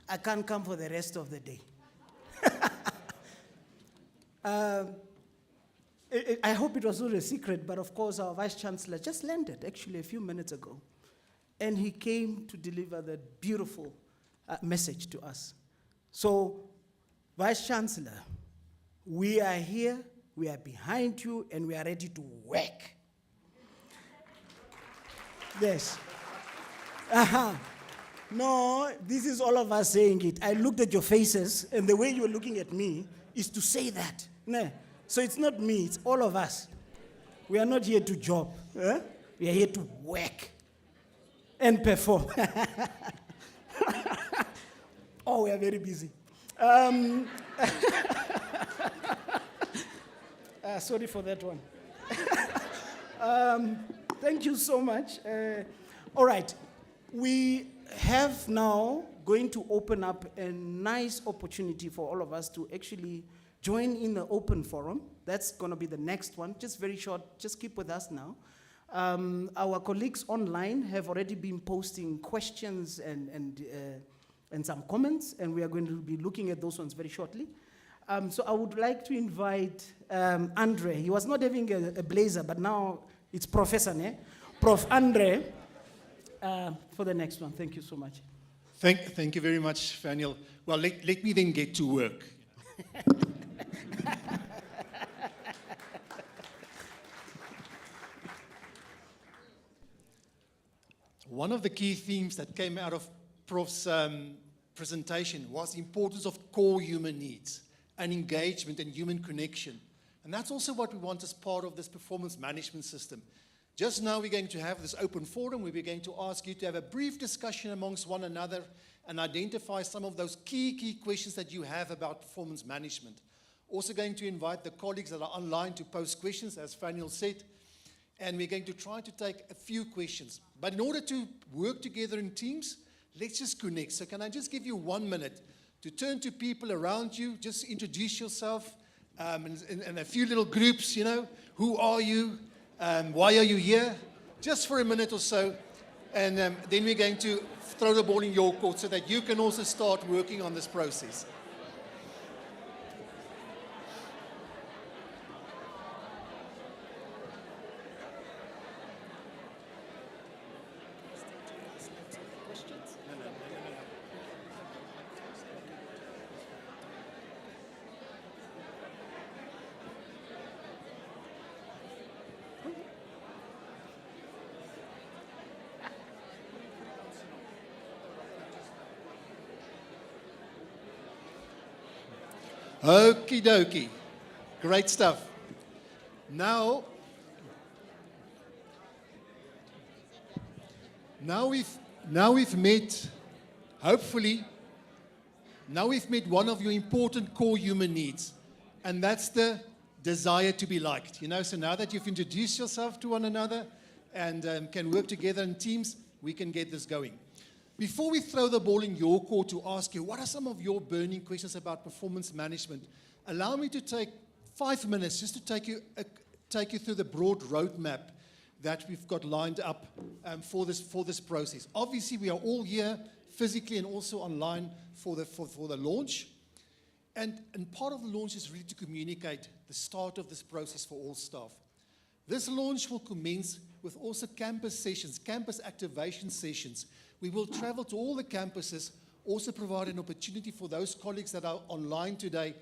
I can't come for the rest of the day. I hope it was not a secret, but of course our Vice Chancellor just landed actually a few minutes ago. And he came to deliver that beautiful message to us. So, Vice Chancellor, we are here, we are behind you, and we are ready to work. Yes. No, this is all of us saying it. I looked at your faces, and the way you're looking at me is to say that. No. So it's not me, it's all of us. We are not here to job. Eh? We are here to work and perform. Oh, we are very busy. Sorry for that one. Thank you so much. All right. We have now going to open up a nice opportunity for all of us to actually join in the open forum. That's going to be the next one. Just very short. Just keep with us now. Our colleagues online have already been posting questions and some comments, and we are going to be looking at those ones very shortly. So I would like to invite Andre. He was not having a blazer, but now it's Professor, ne? Prof. Andre, for the next one. Thank you so much. Thank you very much, Faniel. Well, let me then get to work. One of the key themes that came out of Prof's presentation was the importance of core human needs and engagement and human connection. And that's also what we want as part of this performance management system. Just now we're going to have this open forum where we're going to ask you to have a brief discussion amongst one another and identify some of those key questions that you have about performance management. Also going to invite the colleagues that are online to post questions, as Faniel said, and we're going to try to take a few questions. But in order to work together in teams, let's just connect. So can I just give you 1 minute to turn to people around you, just introduce yourself, and a few little groups, you know, who are you, why are you here, just for a minute or so, and then we're going to throw the ball in your court so that you can also start working on this process. Okie dokie. Great stuff. Now we've met, hopefully, now we've met one of your important core human needs, and that's the desire to be liked. You know, so now that you've introduced yourself to one another and can work together in teams, we can get this going. Before we throw the ball in your court to ask you, what are some of your burning questions about performance management? Allow me to take 5 minutes just to take you through the broad roadmap that we've got lined up for this process. Obviously, we are all here physically and also online for the launch. And part of the launch is really to communicate the start of this process for all staff. This launch will commence with also campus sessions, campus activation sessions. We will travel to all the campuses, also provide an opportunity for those colleagues that are online today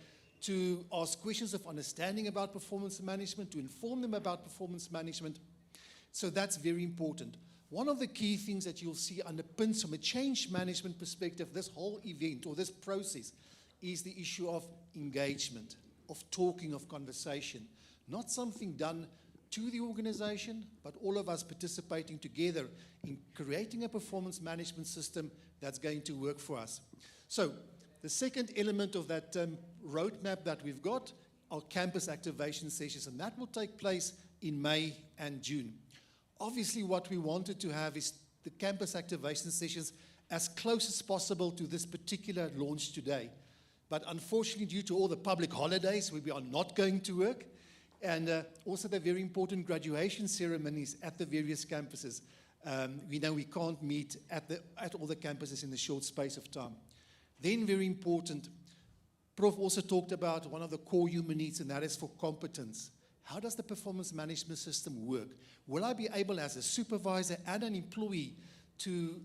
to ask questions of understanding about performance management, to inform them about performance management. So that's very important. One of the key things that you'll see underpins from a change management perspective, this whole event or this process, is the issue of engagement, of talking, of conversation. Not something done to the organization, but all of us participating together in creating a performance management system that's going to work for us. So the second element of that roadmap that we've got are campus activation sessions, and that will take place in May and June. Obviously, what we wanted to have is the campus activation sessions as close as possible to this particular launch today. But unfortunately, due to all the public holidays, we are not going to work, and also the very important graduation ceremonies at the various campuses. We know we can't meet at all the campuses in a short space of time. Then very important, Prof also talked about one of the core human needs, and that is for competence. How does the performance management system work? Will I be able as a supervisor and an employee to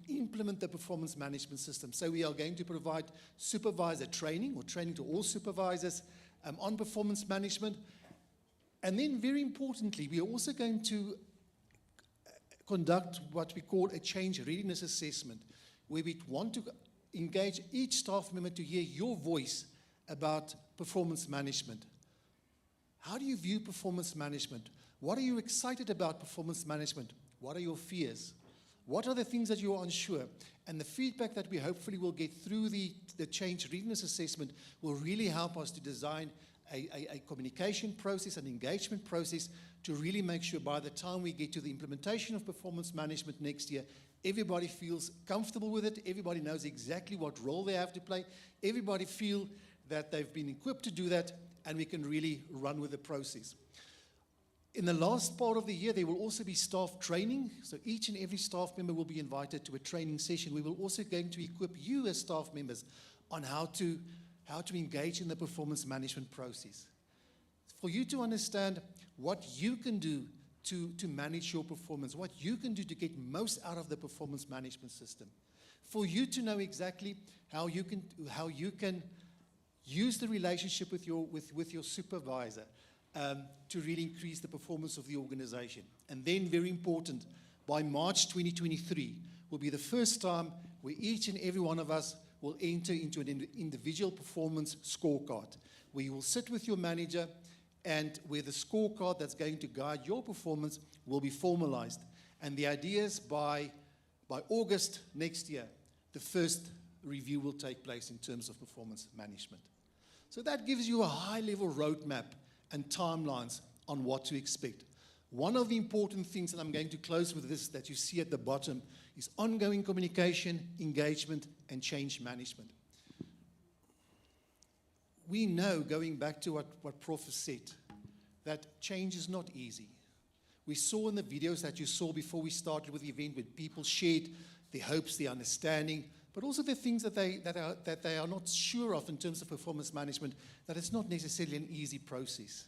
implement the performance management system? So we are going to provide supervisor training or training to all supervisors on performance management. And then very importantly, we are also going to conduct what we call a change readiness assessment, where we want to engage each staff member to hear your voice about performance management. How do you view performance management? What are you excited about performance management? What are your fears? What are the things that you are unsure? And the feedback that we hopefully will get through the change readiness assessment will really help us to design a communication process, an engagement process, to really make sure by the time we get to the implementation of performance management next year, everybody feels comfortable with it, everybody knows exactly what role they have to play, everybody feel that they've been equipped to do that, and we can really run with the process. In the last part of the year, there will also be staff training. So each and every staff member will be invited to a training session. We will also going to equip you as staff members on how to engage in the performance management process. For you to understand what you can do to manage your performance, what you can do to get most out of the performance management system. For you to know exactly how you can use the relationship with your supervisor to really increase the performance of the organization. And then, very important, by March 2023 will be the first time where each and every one of us will enter into an individual performance scorecard, where you will sit with your manager and where the scorecard that's going to guide your performance will be formalized. And the idea is by August next year, the first review will take place in terms of performance management. So that gives you a high-level roadmap and timelines on what to expect. One of the important things, and I'm going to close with this, that you see at the bottom, is ongoing communication, engagement, and change management. We know, going back to what Prof has said, that change is not easy. We saw in the videos that you saw before we started with the event, where people shared their hopes, their understanding, but also the things that they are not sure of in terms of performance management, that it's not necessarily an easy process.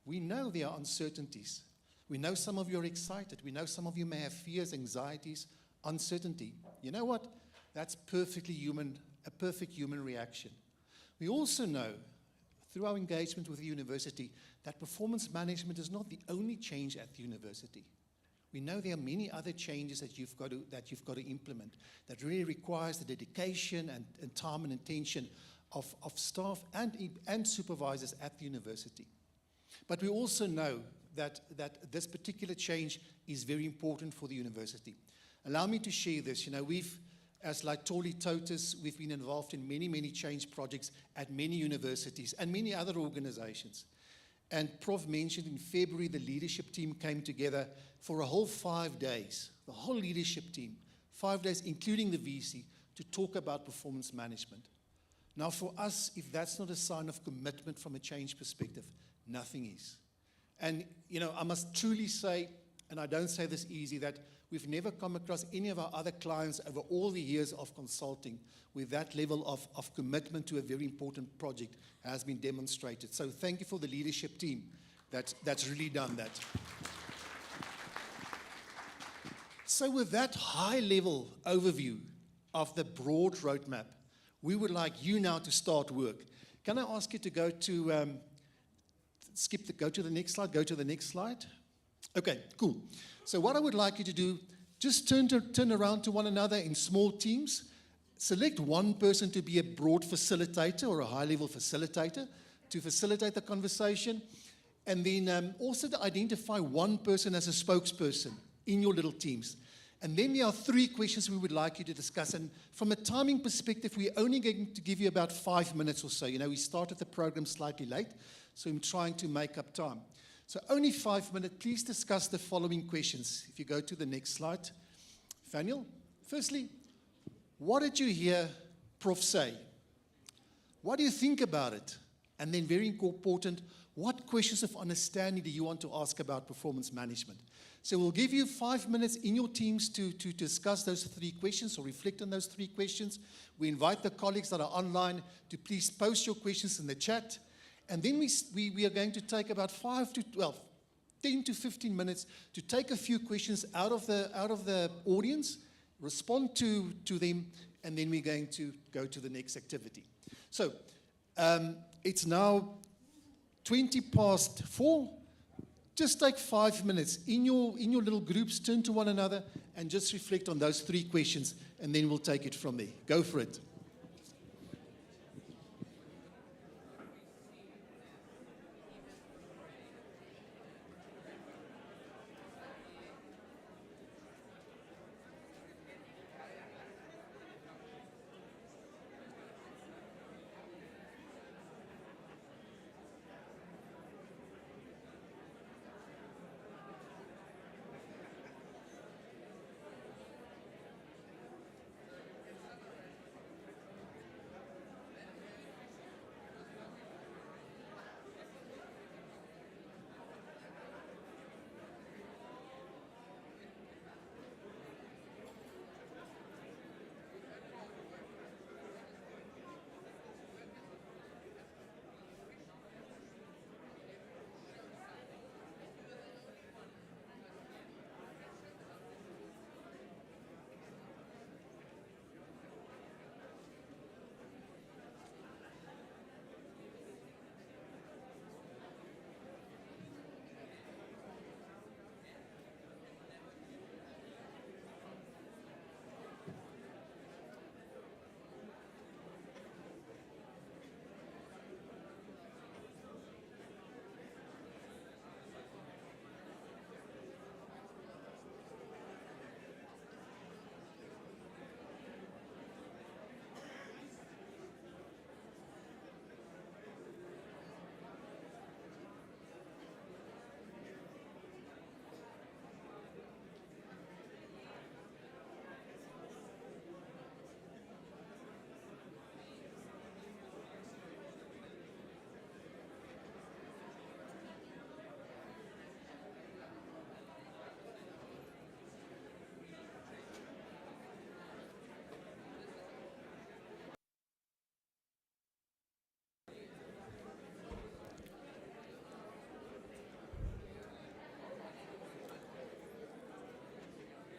We know there are uncertainties. We know some of you are excited. We know some of you may have fears, anxieties, uncertainty. You know what? That's perfectly human, a perfect human reaction. We also know, through our engagement with the university, that performance management is not the only change at the university. We know there are many other changes that you've got to implement that really requires the dedication and time and attention of staff and supervisors at the university. But we also know that this particular change is very important for the university. Allow me to share this. We've, as like Tolly Totus, we've been involved in many, many change projects at many universities and many other organizations. And Prof mentioned in February, the leadership team came together for a whole 5 days, the whole leadership team, 5 days, including the VC, to talk about performance management. Now, for us, if that's not a sign of commitment from a change perspective, nothing is. And, I must truly say, and I don't say this easy, that we've never come across any of our other clients over all the years of consulting with that level of commitment to a very important project has been demonstrated. So thank you for the leadership team that's really done that. So with that high-level overview of the broad roadmap, we would like you now to start work. Can I ask you to go to go to the next slide, go to the next slide? Okay, cool. So what I would like you to do, just turn around to one another in small teams. Select one person to be a broad facilitator or a high-level facilitator to facilitate the conversation. And then also to identify one person as a spokesperson in your little teams. And then there are 3 questions we would like you to discuss. And from a timing perspective, we're only going to give you about 5 minutes or so. We started the program slightly late, so I'm trying to make up time. So only 5 minutes. Please discuss the following questions. If you go to the next slide. Faniel, firstly, what did you hear Prof say? What do you think about it? And then very important, what questions of understanding do you want to ask about performance management? So we'll give you 5 minutes in your teams to discuss those 3 questions or reflect on those 3 questions. We invite the colleagues that are online to please post your questions in the chat. And then we are going to take about 10 to 15 minutes to take a few questions out of the audience, respond to them, and then we're going to go to the next activity. So it's now 4:20. Just take 5 minutes in your little groups, turn to one another, and just reflect on those 3 questions, and then we'll take it from there. Go for it.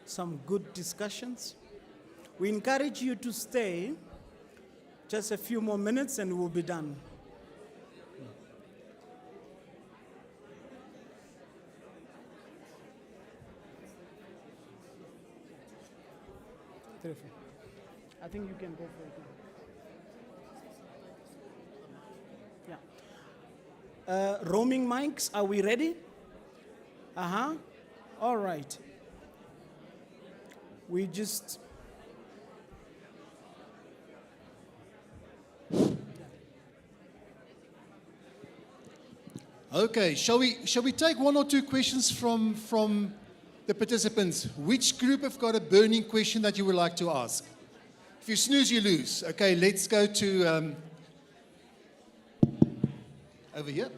Some good discussions. We encourage you to stay just a few more minutes and we'll be done. I think you can go for it now. Yeah. Roaming mics, are we ready? All right. We just... Okay, shall we take 1 or 2 questions from the participants? Which group have got a burning question that you would like to ask? If you snooze, you lose. Okay, let's go to over here.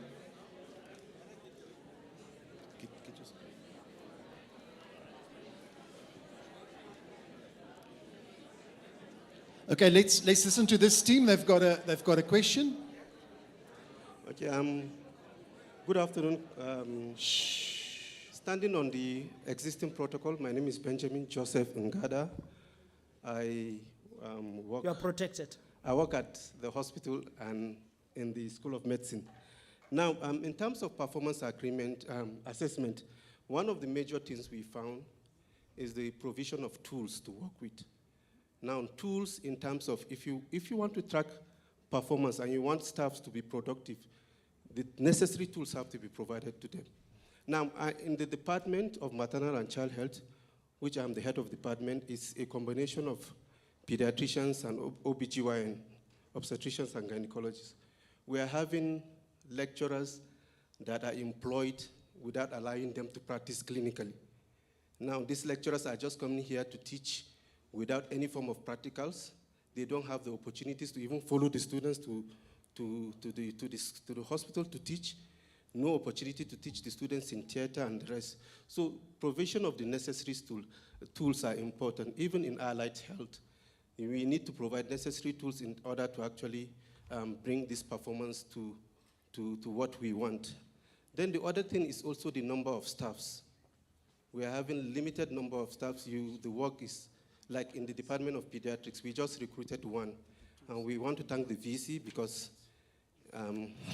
Okay, let's listen to this team. They've got a question. Okay, good afternoon. Standing on the existing protocol, my name is Benjamin Joseph Ngada. I work. You are protected. I work at the hospital and in the School of Medicine. Now, in terms of performance agreement assessment, one of the major things we found is the provision of tools to work with. Now, tools in terms of if you want to track performance and you want staff to be productive, the necessary tools have to be provided to them. Now, in the Department of Maternal and Child Health, which I'm the head of department, is a combination of pediatricians and OBGYN, obstetricians and gynecologists. We are having lecturers that are employed without allowing them to practice clinically. Now, these lecturers are just coming here to teach without any form of practicals. They don't have the opportunities to even follow the students to the hospital to teach. no opportunity to teach the students in theater and the rest. So provision of the necessary tools are important. Even in allied health, we need to provide necessary tools in order to actually bring this performance to what we want. Then the other thing is also the number of staffs. We are having limited number of staffs. The work is, like in the Department of Pediatrics, we just recruited one. And we want to thank the VC because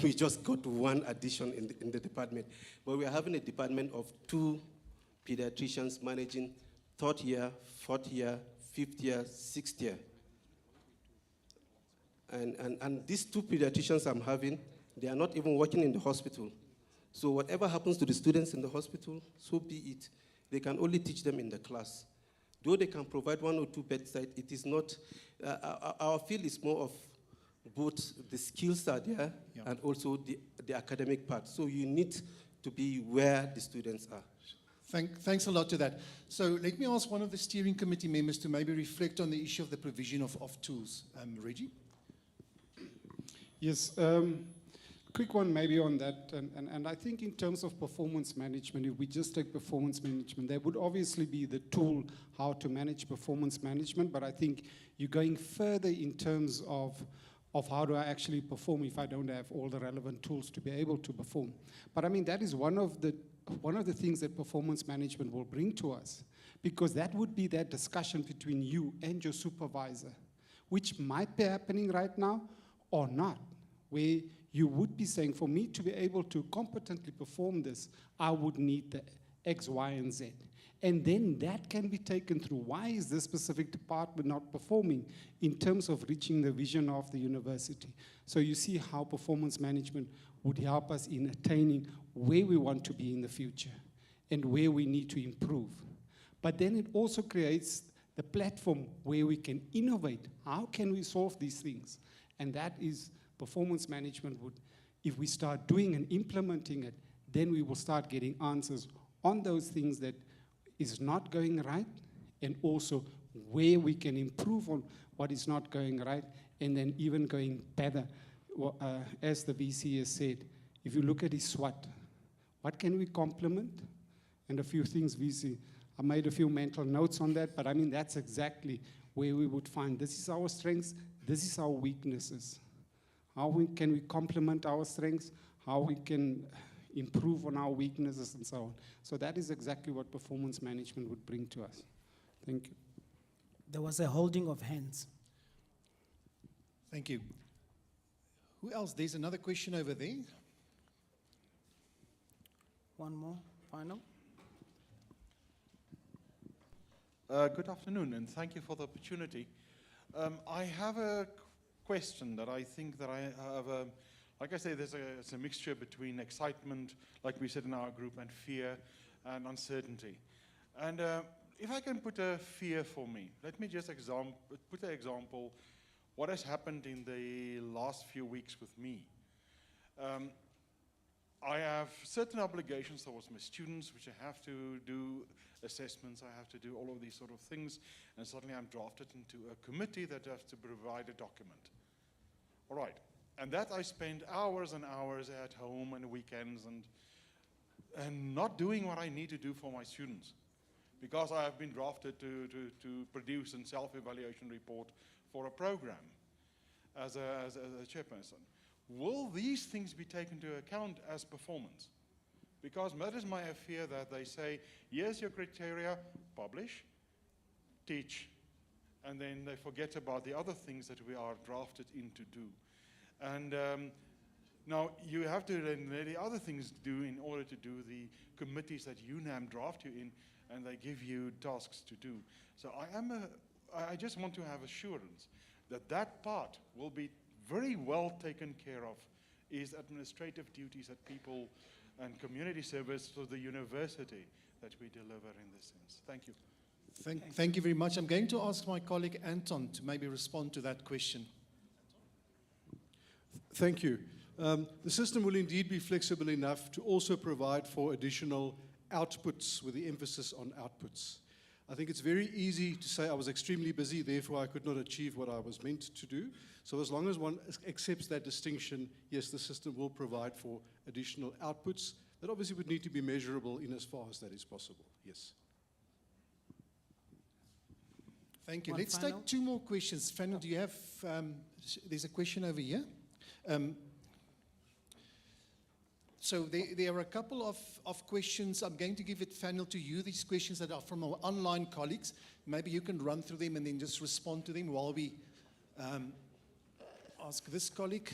we just got one addition in the department. But we are having a department of 2 pediatricians managing 3rd year, 4th year, 5th year, 6th year. And these 2 pediatricians I'm having, they are not even working in the hospital. So whatever happens to the students in the hospital, so be it. They can only teach them in the class. Though they can provide 1 or 2 bedside, it is not, our field is more of both the skills are there and also the academic part. So you need to be where the students are. Thanks a lot to that. So let me ask one of the steering committee members to maybe reflect on the issue of the provision of tools. Reggie? Yes, quick one maybe on that, and I think in terms of performance management, if we just take performance management, there would obviously be the tool how to manage performance management, but I think you're going further in terms of how do I actually perform if I don't have all the relevant tools to be able to perform. But I mean, that is one of the things that performance management will bring to us, because that would be that discussion between you and your supervisor, which might be happening right now or not, where you would be saying, for me to be able to competently perform this, I would need the X, Y, and Z. And then that can be taken through, why is this specific department not performing in terms of reaching the vision of the university? So you see how performance management would help us in attaining where we want to be in the future and where we need to improve. But then it also creates the platform where we can innovate. How can we solve these things? And that is performance management would, if we start doing and implementing it, then we will start getting answers on those things that is not going right, and also where we can improve on what is not going right, and then even going better. As the VC has said, if you look at his SWOT, what can we complement? And a few things, VC, I made a few mental notes on that, but I mean, that's exactly where we would find this is our strengths, this is our weaknesses. How can we complement our strengths, how we can improve on our weaknesses and so on. So that is exactly what performance management would bring to us. Thank you. There was a holding of hands. Thank you. Who else? There's another question over there. One more, final. Good afternoon, and thank you for the opportunity. I have a question that I think that I have like I say, it's a mixture between excitement, like we said in our group, and fear and uncertainty. And if I can put a fear for me, let me just put an example, what has happened in the last few weeks with me. I have certain obligations towards my students, which I have to do assessments, I have to do all of these sort of things, and suddenly I'm drafted into a committee that has to provide a document. All right. And that I spend hours and hours at home and weekends and not doing what I need to do for my students, because I have been drafted to produce a self-evaluation report for a program as a chairperson. Will these things be taken into account as performance? Because that is my fear that they say, here's your criteria, publish, teach, and then they forget about the other things that we are drafted in to do. And now you have to then the other things do in order to do the committees that UNAM draft you in, and they give you tasks to do. So I just want to have assurance that that part will be very well taken care of, is administrative duties that people and community service for the university that we deliver in this sense. Thank you. Thank you very much. I'm going to ask my colleague Anton to maybe respond to that question. Thank you. The system will indeed be flexible enough to also provide for additional outputs with the emphasis on outputs. I think it's very easy to say I was extremely busy, therefore I could not achieve what I was meant to do. So as long as one accepts that distinction, yes, the system will provide for additional outputs that obviously would need to be measurable in as far as that is possible. Yes. Thank you. One Let's final? take two more questions. Fanny, do you have, there's a question over here. So there are a couple of questions. I'm going to give it, Fanny, to you. These questions that are from our online colleagues. Maybe you can run through them and then just respond to them while we ask this colleague.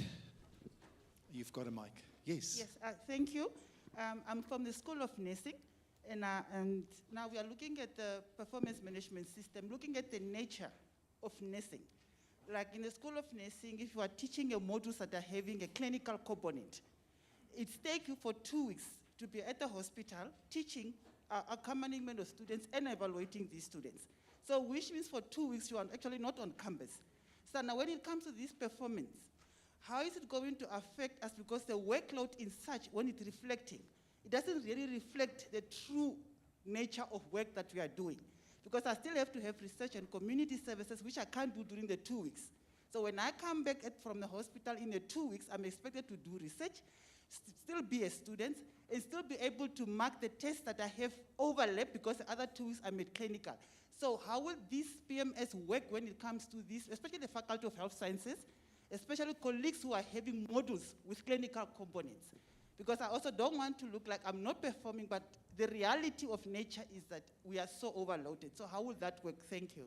You've got a mic. Yes. Yes, thank you. I'm from the School of Nursing, and now we are looking at the performance management system, looking at the nature of nursing. Like in the School of Nursing, if you are teaching a modules that are having a clinical component, it takes you for 2 weeks to be at the hospital teaching accompaniment of students and evaluating these students. So which means for 2 weeks you are actually not on campus. So now when it comes to this performance, how is it going to affect us? Because the workload is such, when it's reflecting, it doesn't really reflect the true nature of work that we are doing. Because I still have to have research and community services, which I can't do during the 2 weeks. So when I come back from the hospital in the 2 weeks, I'm expected to do research, still be a student, and still be able to mark the tests that I have overlapped because the other 2 weeks I'm at clinical. So how will this PMS work when it comes to this, especially the Faculty of Health Sciences, especially colleagues who are having modules with clinical components? Because I also don't want to look like I'm not performing, but the reality of nature is that we are so overloaded. So how will that work? Thank you.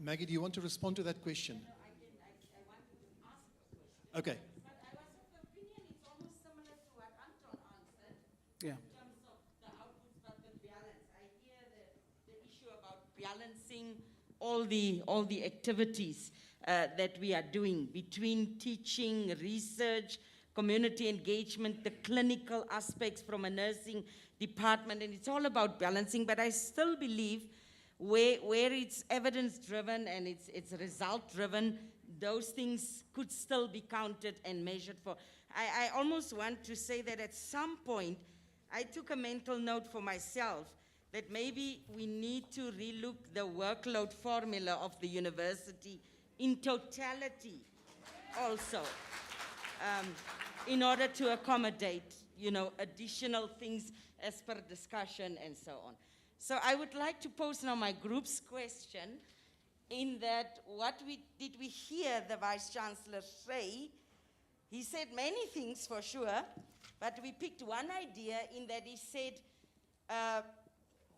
Maggie, do you want to respond to that question? No, I wanted to ask a question. Okay. But I was of the opinion it's almost similar to what Anton answered Yeah. in terms of the outputs, but the balance. I hear the issue about balancing all the activities that we are doing between teaching, research, community engagement, the clinical aspects from a nursing department, and it's all about balancing. But I still believe where it's evidence-driven and it's result-driven, those things could still be counted and measured for. I almost want to say that at some point, I took a mental note for myself that maybe we need to relook the workload formula of the university in totality also, in order to accommodate, additional things as per discussion and so on. So I would like to pose now my group's question in that did we hear the Vice Chancellor say? He said many things for sure, but we picked one idea in that he said,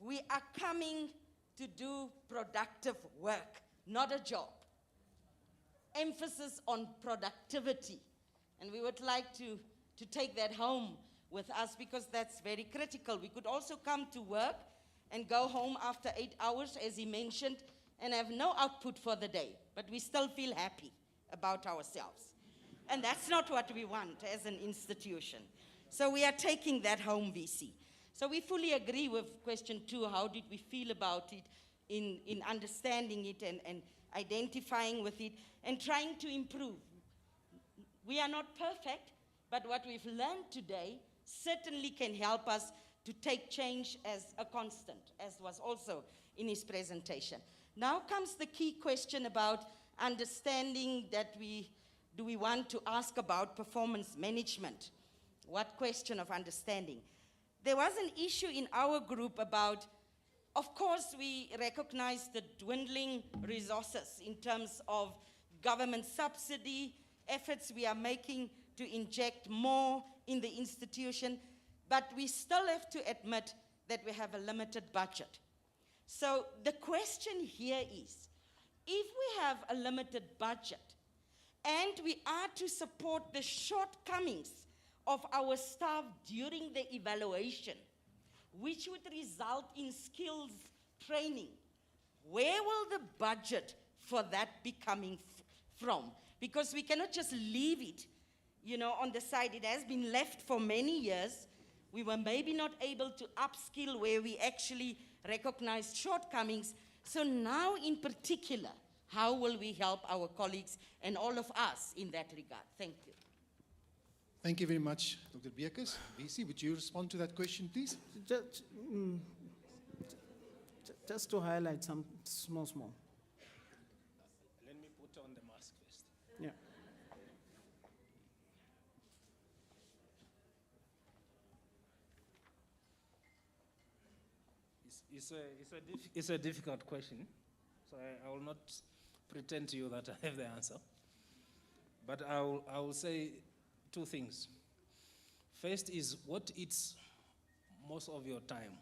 we are coming to do productive work, not a job. Emphasis on productivity. And we would like to take that home with us because that's very critical. We could also come to work and go home after 8 hours, as he mentioned, and have no output for the day, but we still feel happy about ourselves. And that's not what we want as an institution. So we are taking that home, VC. So we fully agree with question 2, how did we feel about it in understanding it and identifying with it and trying to improve. We are not perfect, but what we've learned today certainly can help us to take change as a constant, as was also in his presentation. Now comes the key question about understanding that do we want to ask about performance management? What question of understanding? There was an issue in our group about, of course, we recognize the dwindling resources in terms of government subsidy, efforts we are making to inject more in the institution, but we still have to admit that we have a limited budget. So the question here is, if we have a limited budget and we are to support the shortcomings of our staff during the evaluation, which would result in skills training, where will the budget for that be coming from? Because we cannot just leave it, on the side. It has been left for many years. We were maybe not able to upskill where we actually recognized shortcomings. So now in particular, how will we help our colleagues and all of us in that regard? Thank you. Thank you very much, Dr. Beekes. VC, would you respond to that question, please? Just to highlight some small. Let me put on the mask first. Yeah. It's a difficult question, so I will not pretend to you that I have the answer. But I will say two things. First is, what eats most of your time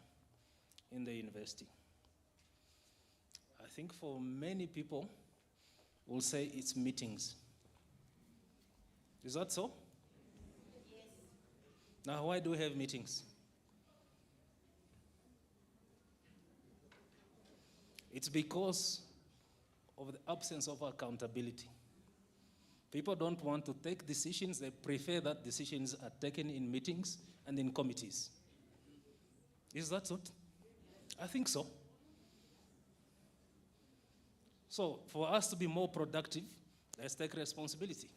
in the university? I think for many people, will say it's meetings. Is that so? Yes. Now, why do we have meetings? It's because of the absence of accountability. People don't want to take decisions. They prefer that decisions are taken in meetings and in committees. Is that so? I think so. So for us to be more productive, let's take responsibility.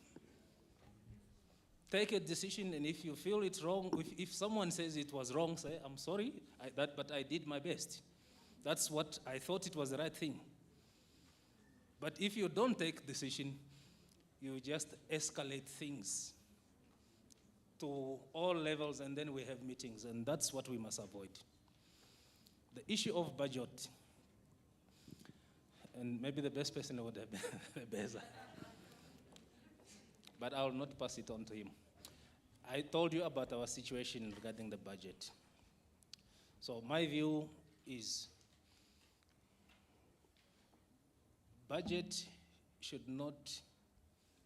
Take a decision, and if you feel it's wrong, if someone says it was wrong, say, I'm sorry, but I did my best. That's what I thought it was the right thing. But if you don't take decision, you just escalate things to all levels, and then we have meetings, and that's what we must avoid. The issue of budget, and maybe the best person would have been Beza, but I will not pass it on to him. I told you about our situation regarding the budget. So my view is budget should not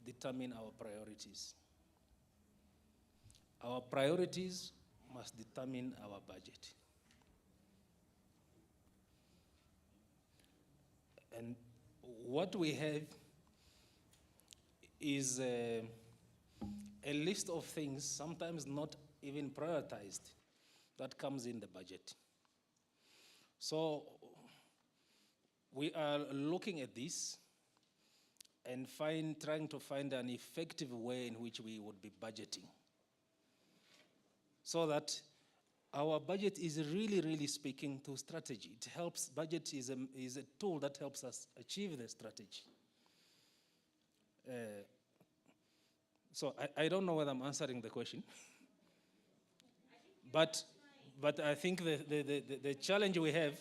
determine our priorities. Our priorities must determine our budget. And what we have is a list of things, sometimes not even prioritized, that comes in the budget. So we are looking at this and trying to find an effective way in which we would be budgeting, so that our budget is really, really speaking to strategy. It helps, budget is a tool that helps us achieve the strategy. So I don't know whether I'm answering the question, but I think the challenge we have,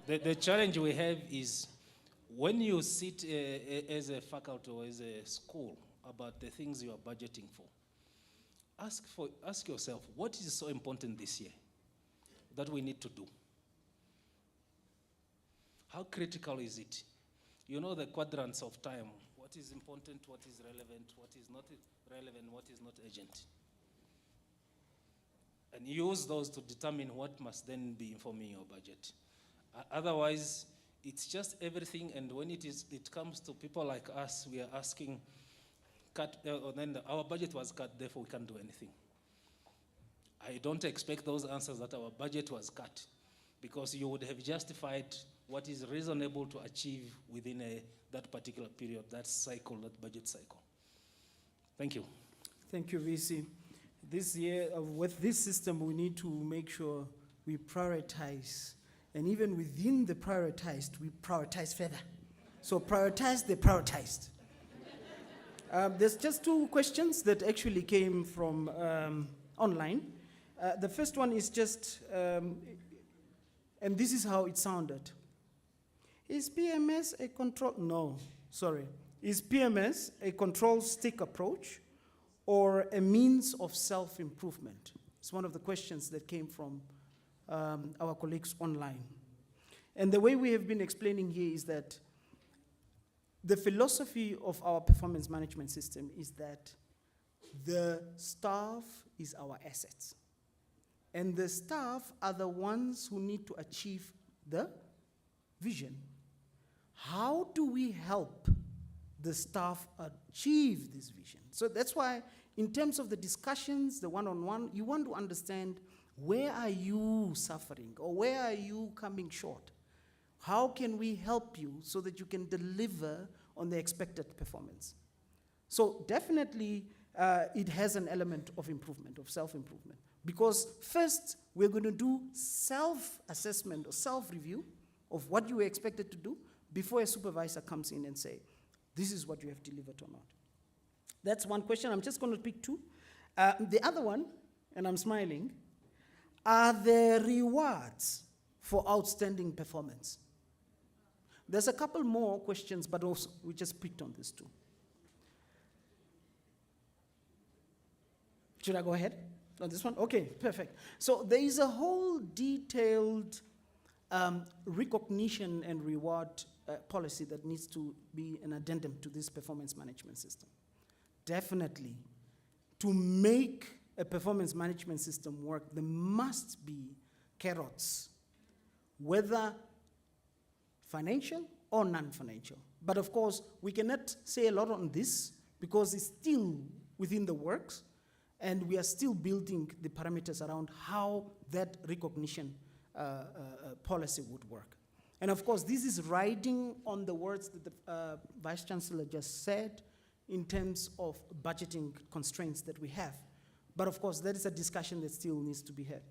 the challenge we have is when you sit as a faculty or as a school about the things you are budgeting for, ask yourself, what is so important this year that we need to do? How critical is it? You know the quadrants of time. What is important, what is relevant, what is not relevant, what is not urgent. And use those to determine what must then be informing your budget. Otherwise, it's just everything, and when it comes to people like us, we are asking, then our budget was cut, therefore we can't do anything. I don't expect those answers that our budget was cut, because you would have justified what is reasonable to achieve within that particular period, that cycle, that budget cycle. Thank you. Thank you, VC. This year, with this system, we need to make sure we prioritize. And even within the prioritized, we prioritize further. So prioritize the prioritized. There's just two questions that actually came from online. The first one is just, and this is how it sounded. Is PMS a control? No, sorry. Is PMS a control stick approach or a means of self-improvement? It's one of the questions that came from our colleagues online. And the way we have been explaining here is that the philosophy of our performance management system is that the staff is our assets. And the staff are the ones who need to achieve the vision. How do we help the staff achieve this vision? So that's why in terms of the discussions, the one-on-one, you want to understand, where are you suffering or where are you coming short? How can we help you so that you can deliver on the expected performance? So definitely it has an element of improvement, of self-improvement. Because first, we're going to do self-assessment or self-review of what you were expected to do before a supervisor comes in and say, this is what you have delivered or not. That's one question. I'm just going to pick two. The other one, and I'm smiling, are there rewards for outstanding performance? There's a couple more questions, but also we just picked on these two. Should I go ahead on this one? Okay, perfect. So there is a whole detailed recognition and reward policy that needs to be an addendum to this performance management system. Definitely, to make a performance management system work, there must be carrots, whether financial or non-financial. But of course, we cannot say a lot on this because it's still within the works, and we are still building the parameters around how that recognition policy would work. And of course, this is riding on the words that the Vice Chancellor just said in terms of budgeting constraints that we have. But of course, that is a discussion that still needs to be had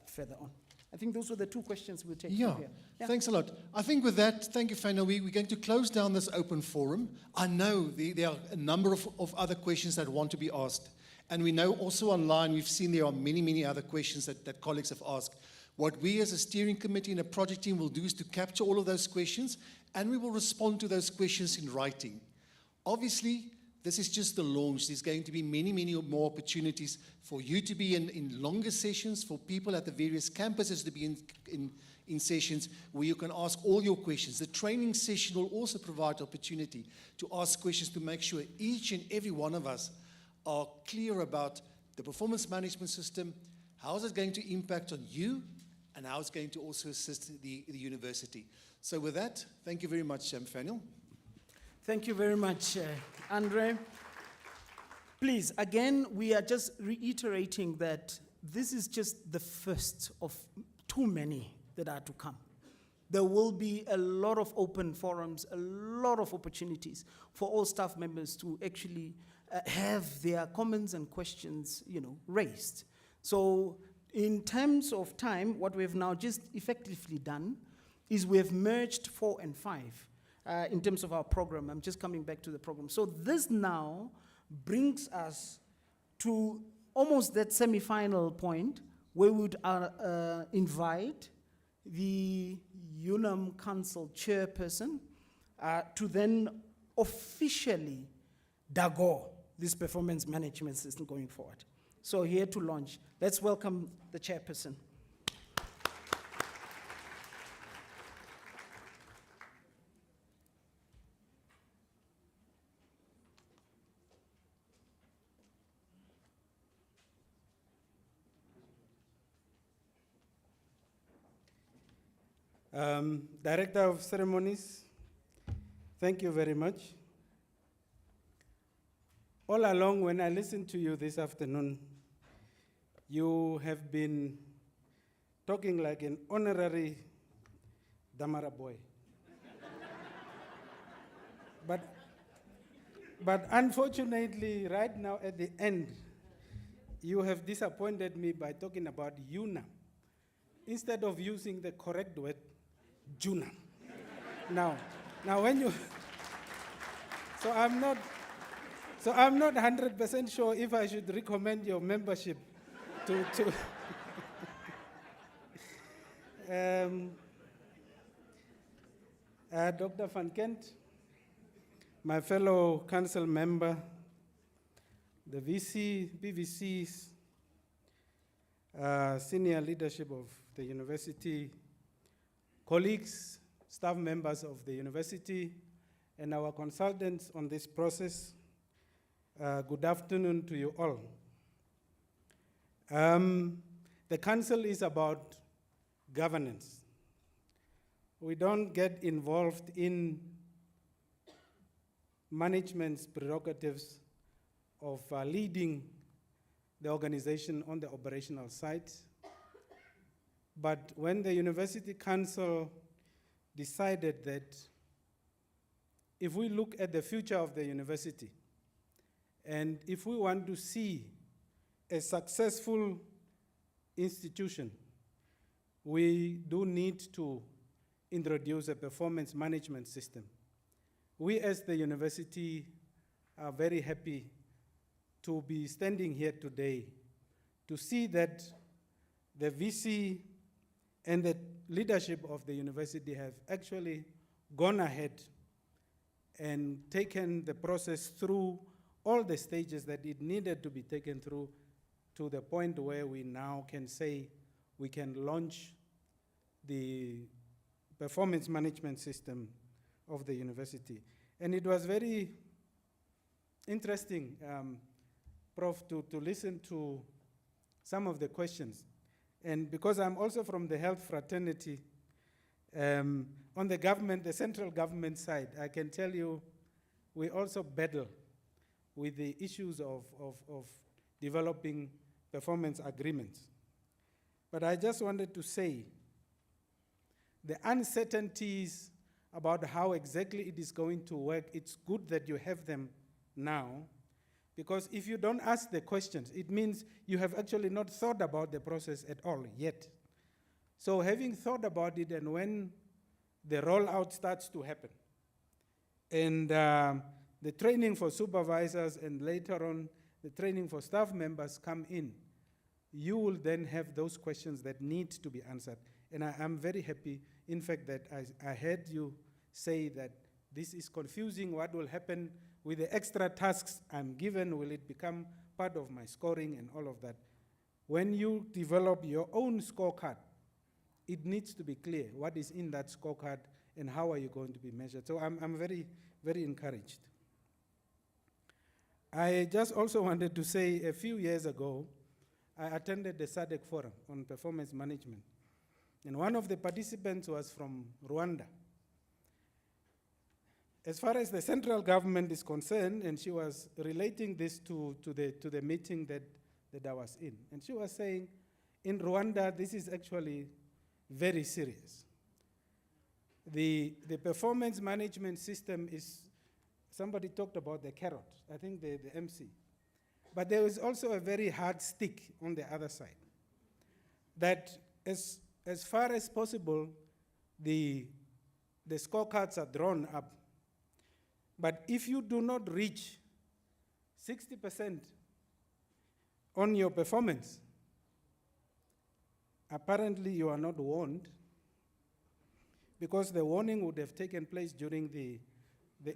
further on. I think those were the two questions we'll take from here. Yeah. Thanks a lot. I think with that, thank you, Fana. We're going to close down this open forum. I know there are a number of other questions that want to be asked. And we know also online, we've seen there are many, many other questions that colleagues have asked. What we as a steering committee and a project team will do is to capture all of those questions, and we will respond to those questions in writing. Obviously, this is just the launch. There's going to be many, many more opportunities for you to be in longer sessions, for people at the various campuses to be in sessions where you can ask all your questions. The training session will also provide opportunity to ask questions to make sure each and every one of us are clear about the performance management system, how is it going to impact on you, and how it's going to also assist the university. So with that, thank you very much, Faniel. Thank you very much, Andre. Please, again, we are just reiterating that this is just the first of too many that are to come. There will be a lot of open forums, a lot of opportunities for all staff members to actually have their comments and questions, raised. So in terms of time, what we've now just effectively done is we have merged 4 and 5 in terms of our program. I'm just coming back to the program. So this now brings us to almost that semi-final point where we would invite the UNAM Council chairperson to then officially dago this performance management system going forward. So here to launch, let's welcome the chairperson. Director of Ceremonies, thank you very much. All along, when I listened to you this afternoon, you have been talking like an honorary Damara boy. But unfortunately, right now at the end, you have disappointed me by talking about UNAM instead of using the correct word, JUNAM. Now when you, so I'm not 100% sure if I should recommend your membership to Dr. Van Kent, my fellow council member, the BVC's senior leadership of the university, colleagues, staff members of the university, and our consultants on this process, good afternoon to you all. The council is about governance. We don't get involved in management's prerogatives of leading the organization on the operational side. But when the University Council decided that if we look at the future of the university, And if we want to see a successful institution, we do need to introduce a performance management system. We as the university are very happy to be standing here today to see that the VC and the leadership of the university have actually gone ahead and taken the process through all the stages that it needed to be taken through, to the point where we now can say we can launch the performance management system of the university. And it was very interesting, Prof, to listen to some of the questions. And because I'm also from the health fraternity, on the government, the central government side, I can tell you we also battle with the issues of developing performance agreements. But I just wanted to say the uncertainties about how exactly it is going to work, it's good that you have them now, because if you don't ask the questions, it means you have actually not thought about the process at all yet. So having thought about it, and when the rollout starts to happen, and the training for supervisors and later on the training for staff members come in, you will then have those questions that need to be answered. And I am very happy, in fact, that I heard you say that this is confusing. What will happen with the extra tasks I'm given? Will it become part of my scoring and all of that? When you develop your own scorecard, it needs to be clear what is in that scorecard and how are you going to be measured. So I'm very, very encouraged. I just also wanted to say a few years ago, I attended the SADC forum on performance management. And one of the participants was from Rwanda. As far as the central government is concerned, and she was relating this to the meeting that I was in. And she was saying, in Rwanda, this is actually very serious. The performance management system is, somebody talked about the carrot, I think the MC. But there is also a very hard stick on the other side. That as far as possible, the scorecards are drawn up. But if you do not reach 60% on your performance, apparently you are not warned, because the warning would have taken place during the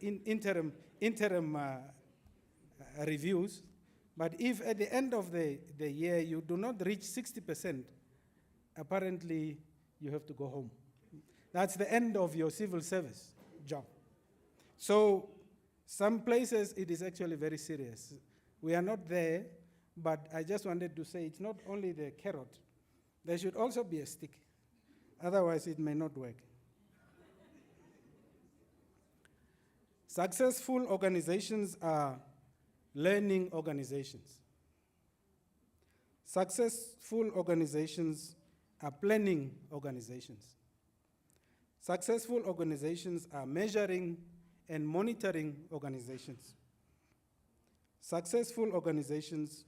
interim reviews. But if at the end of the year you do not reach 60%, apparently you have to go home. That's the end of your civil service job. So some places it is actually very serious. We are not there, but I just wanted to say it's not only the carrot, there should also be a stick. Otherwise it may not work. Successful organizations are learning organizations. Successful organizations are planning organizations. Successful organizations are measuring and monitoring organizations. Successful organizations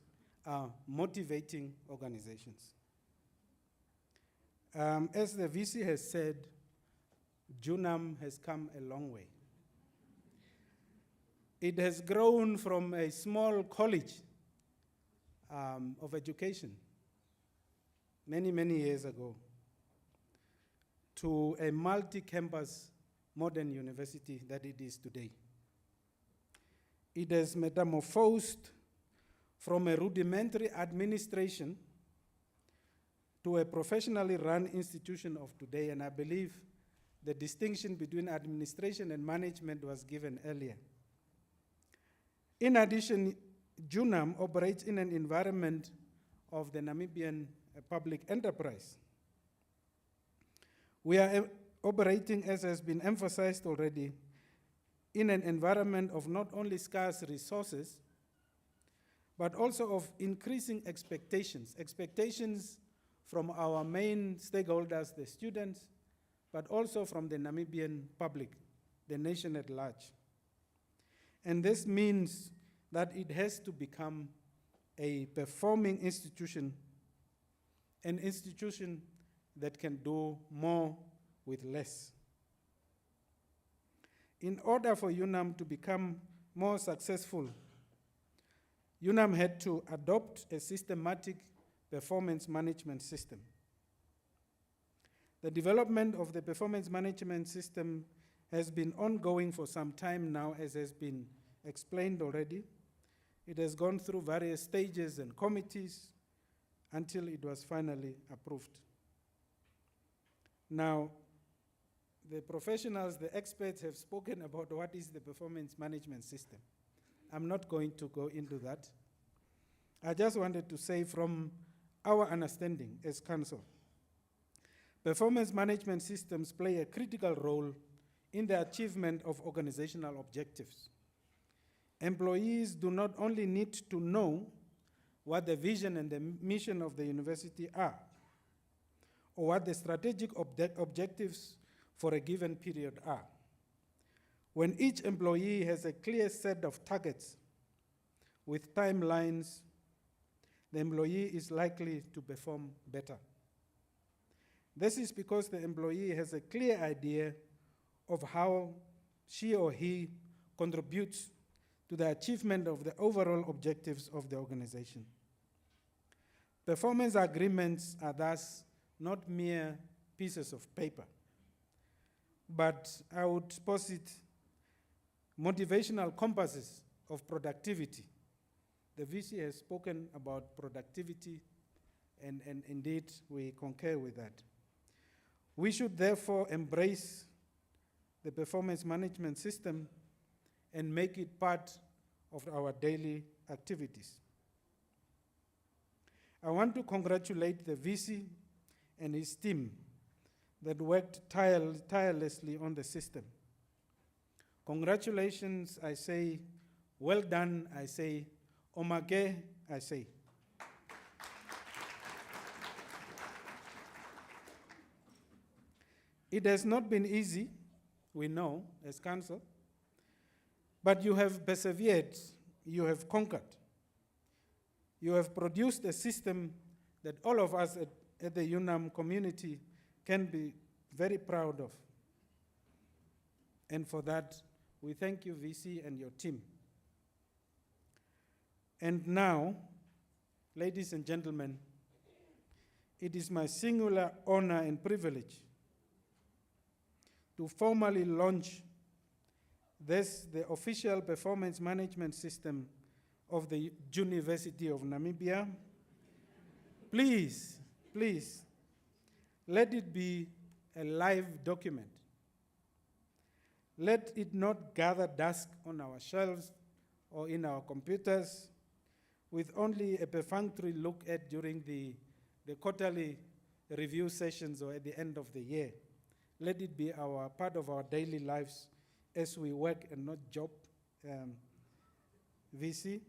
are motivating organizations. As the VC has said, UNAM has come a long way. It has grown from a small college of education many, many years ago to a multi-campus modern university that it is today. It has metamorphosed from a rudimentary administration to a professionally run institution of today, and I believe the distinction between administration and management was given earlier. In addition, UNAM operates in an environment of the Namibian public enterprise. We are operating, as has been emphasized already, in an environment of not only scarce resources, but also of increasing expectations. Expectations from our main stakeholders, the students, but also from the Namibian public, the nation at large. And this means that it has to become a performing institution, an institution that can do more with less. In order for UNAM to become more successful, UNAM had to adopt a systematic performance management system. The development of the performance management system has been ongoing for some time now, as has been explained already. It has gone through various stages and committees until it was finally approved. Now, the professionals, the experts have spoken about what is the performance management system. I'm not going to go into that. I just wanted to say from our understanding as council, performance management systems play a critical role in the achievement of organizational objectives. Employees do not only need to know what the vision and the mission of the university are, or what the strategic objectives for a given period are. When each employee has a clear set of targets with timelines, the employee is likely to perform better. This is because the employee has a clear idea of how she or he contributes to the achievement of the overall objectives of the organization. Performance agreements are thus not mere pieces of paper, but I would posit motivational compasses of productivity. The VC has spoken about productivity, and indeed we concur with that. We should therefore embrace the performance management system and make it part of our daily activities. I want to congratulate the VC and his team that worked tirelessly on the system. Congratulations, I say. Well done, I say. Omage, I say. It has not been easy, we know, as council, but you have persevered, you have conquered. You have produced a system that all of us at the UNAM community can be very proud of. And for that, we thank you, VC, and your team. And now, ladies and gentlemen, it is my singular honor and privilege to formally launch the official performance management system of the University of Namibia. Please, let it be a live document. Let it not gather dust on our shelves or in our computers with only a perfunctory look at during the quarterly review sessions or at the end of the year. Let it be part of our daily lives as we work and not job, VC.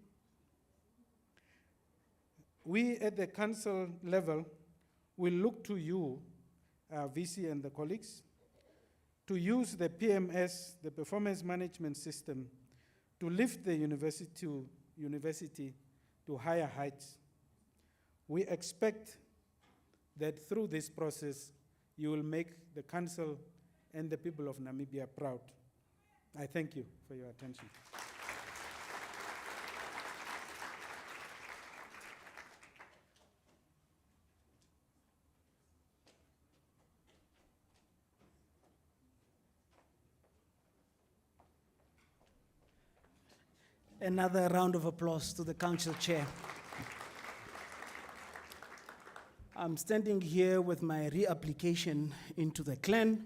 We at the council level will look to you, VC and the colleagues, to use the PMS, the performance management system, to lift the university to higher heights. We expect that through this process, you will make the council and the people of Namibia proud. I thank you for your attention. Another round of applause to the council chair. I'm standing here with my reapplication into the clan.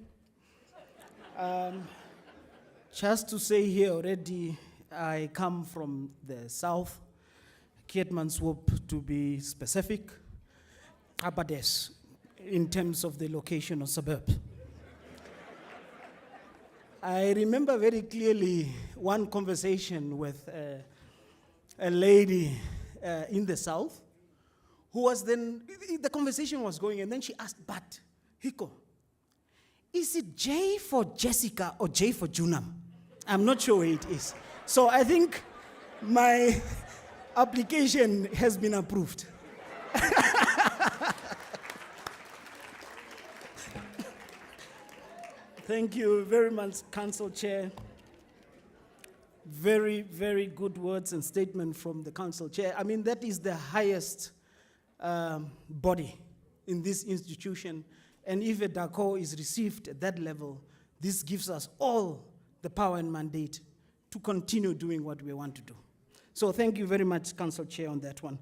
Just to say here already, I come from the south, Keetmanshoop to be specific, Abades, in terms of the location of suburb. I remember very clearly one conversation with a lady in the south who was then, the conversation was going, and then she asked, but, Hiko, is it J for Jessica or J for Junam? I'm not sure where it is. So I think My application has been approved. Thank you very much, Council Chair. Very, very good words and statement from the Council Chair. I mean, that is the highest body in this institution. And if a DACO is received at that level, this gives us all the power and mandate to continue doing what we want to do. So thank you very much, Council Chair, on that one.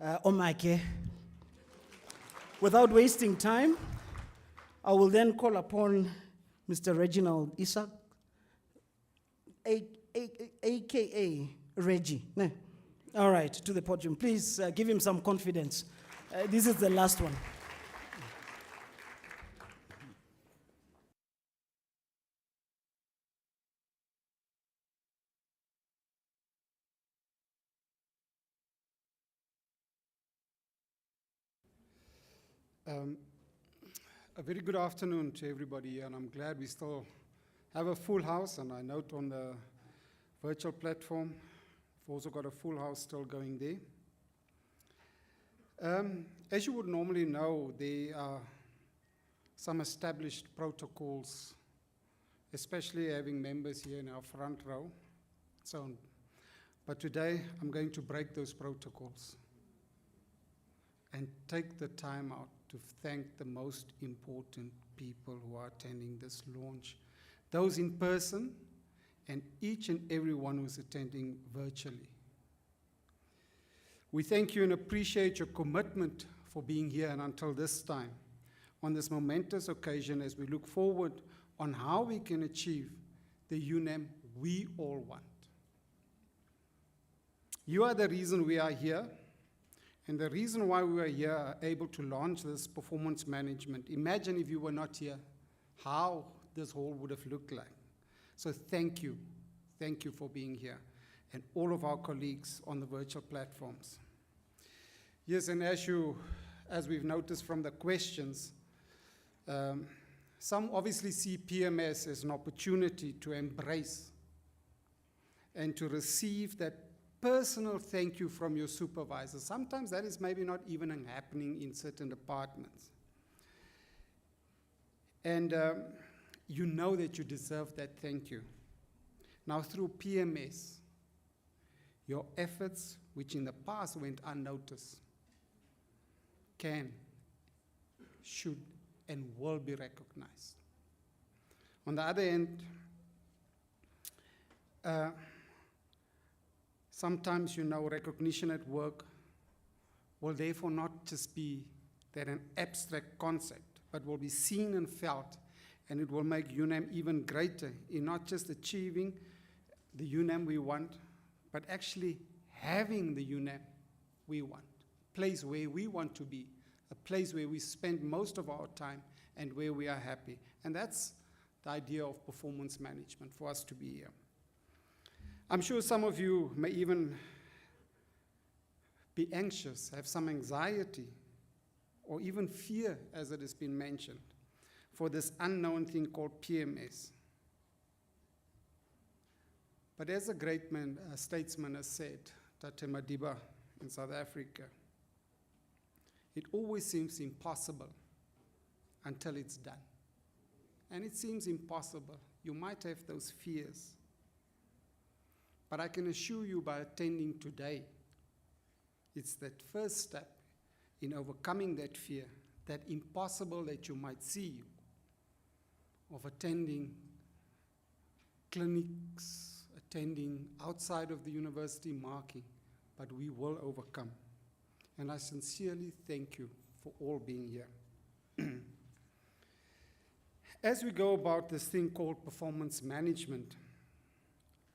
Omake. Without wasting time, I will then call upon Mr. Reginald Isak, AKA Reggie. No. All right, to the podium. Please give him some confidence. This is the last one. A very good afternoon to everybody here, and I'm glad we still have a full house, and I note on the virtual platform, we've also got a full house still going there. As you would normally know, there are some established protocols, especially having members here in our front row. But today, I'm going to break those protocols and take the time out to thank the most important people who are attending this launch, those in person and each and every one who's attending virtually. We thank you and appreciate your commitment for being here and until this time, on this momentous occasion as we look forward on how we can achieve the UNAM we all want. You are the reason we are here. And the reason why we are here, able to launch this performance management, imagine if you were not here, how this whole would have looked like. So thank you for being here, and all of our colleagues on the virtual platforms. Yes, and as we've noticed from the questions, some obviously see PMS as an opportunity to embrace and to receive that personal thank you from your supervisor. Sometimes that is maybe not even happening in certain departments. And you know that you deserve that thank you. Now through PMS, your efforts, which in the past went unnoticed, can, should, and will be recognized. On the other end, sometimes, recognition at work will therefore not just be that an abstract concept, but will be seen and felt, and it will make UNAM even greater in not just achieving the UNAM we want, but actually having the UNAM we want, a place where we want to be, a place where we spend most of our time and where we are happy. And that's the idea of performance management for us to be here. I'm sure some of you may even be anxious, have some anxiety, or even fear, as it has been mentioned, for this unknown thing called PMS. But as a great statesman has said, Tate Madiba in South Africa, it always seems impossible until it's done. And it seems impossible. You might have those fears. But I can assure you by attending today, it's that first step in overcoming that fear, that impossible that you might see of attending clinics, attending outside of the university marking, but we will overcome. And I sincerely thank you for all being here. As we go about this thing called performance management,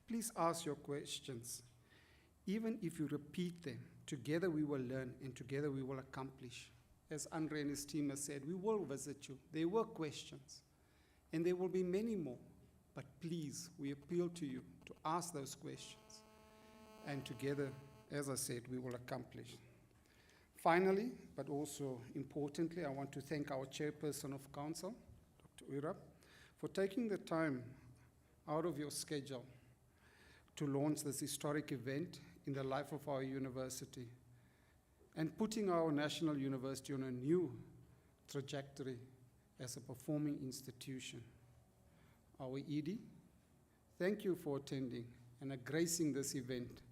please ask your questions. Even if you repeat them, together we will learn and together we will accomplish. As Andre and his team have said, we will visit you. There were questions, and there will be many more. But please, we appeal to you to ask those questions. And together, as I said, we will accomplish. Finally, but also importantly, I want to thank our chairperson of council, Dr. Urap, for taking the time out of your schedule to launch this historic event in the life of our university and putting our national university on a new trajectory as a performing institution. Our ED, thank you for attending and gracing this event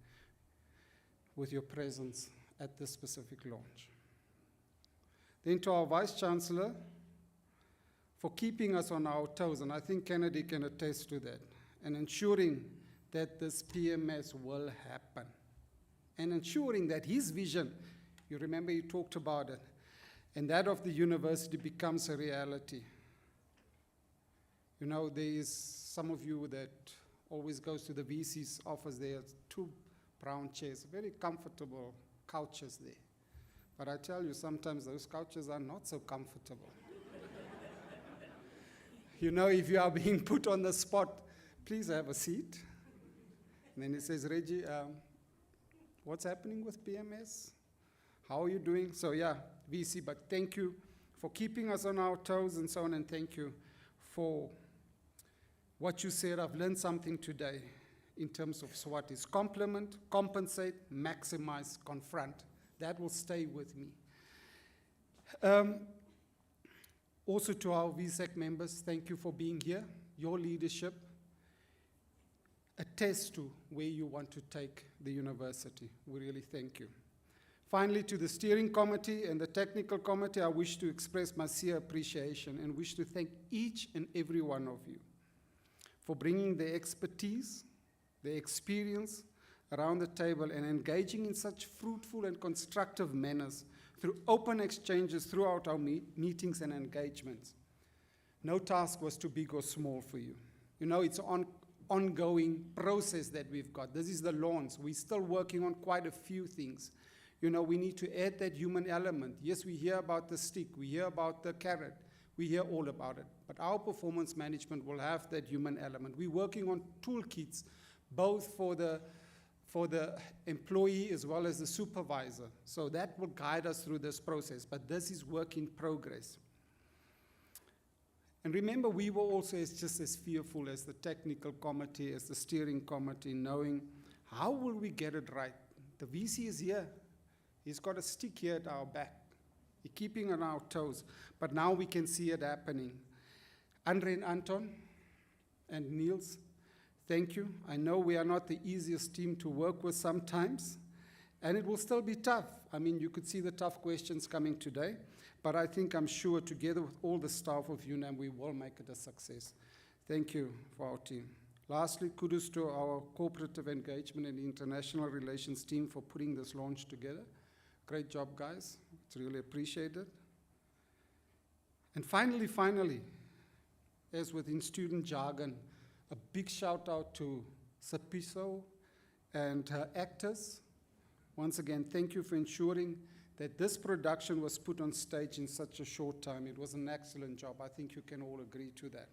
with your presence at this specific launch. Then to our Vice Chancellor, for keeping us on our toes, and I think Kennedy can attest to that, and ensuring that this PMS will happen, and ensuring that his vision, you remember he talked about it, and that of the university becomes a reality. You know, there is some of you that always goes to the VC's office. There are 2 brown chairs, very comfortable couches there. But I tell you, sometimes those couches are not so comfortable. You know, if you are being put on the spot, please have a seat. And then he says, Reggie, what's happening with PMS? How are you doing? So yeah, VC, but thank you for keeping us on our toes and so on, and thank you for what you said. I've learned something today in terms of SWOT is complement, compensate, maximize, confront. That will stay with me. Also to our VSEC members, thank you for being here. Your leadership attests to where you want to take the university. We really thank you. Finally, to the steering committee and the technical committee, I wish to express my sincere appreciation and wish to thank each and every one of you for bringing the expertise, the experience around the table and engaging in such fruitful and constructive manners through open exchanges throughout our meetings and engagements. No task was too big or small for you. You know, it's an ongoing process that we've got. This is the launch. We're still working on quite a few things. You know, we need to add that human element. Yes, we hear about the stick, we hear about the carrot, we hear all about it. But our performance management will have that human element. We're working on toolkits, both for the employee as well as the supervisor. So that will guide us through this process, but this is work in progress. And remember, we were also just as fearful as the technical committee, as the steering committee, knowing how will we get it right? The VC is here. He's got a stick here at our back. He's keeping on our toes, but now we can see it happening. Andre and Anton and Niels, thank you. I know we are not the easiest team to work with sometimes, and it will still be tough. I mean, you could see the tough questions coming today, but I think I'm sure together with all the staff of UNAM, we will make it a success. Thank you for our team. Lastly, kudos to our cooperative engagement and international relations team for putting this launch together. Great job, guys. It's really appreciated. And finally, as within student jargon, a big shout out to Sapiso and her actors. Once again, thank you for ensuring that this production was put on stage in such a short time. It was an excellent job. I think you can all agree to that.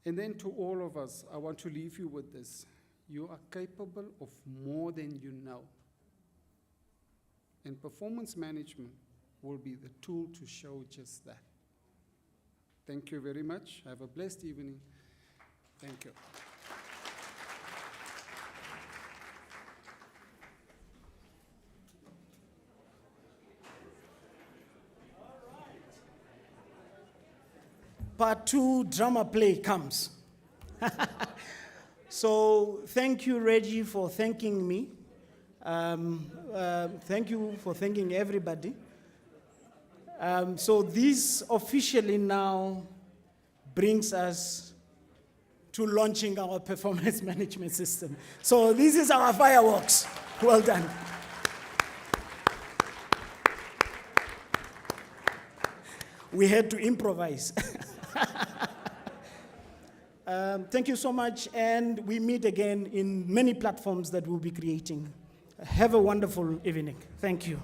And then to all of us, I want to leave you with this. You are capable of more than you know. And performance management will be the tool to show just that. Thank you very much. Have a blessed evening. Thank you. Part 2 drama play comes. So thank you, Reggie, for thanking me. Thank you for thanking everybody. So this officially now brings us to launching our performance management system. So this is our fireworks. Well done. We had to improvise. Thank you so much, and we meet again in many platforms that we'll be creating. Have a wonderful evening. Thank you.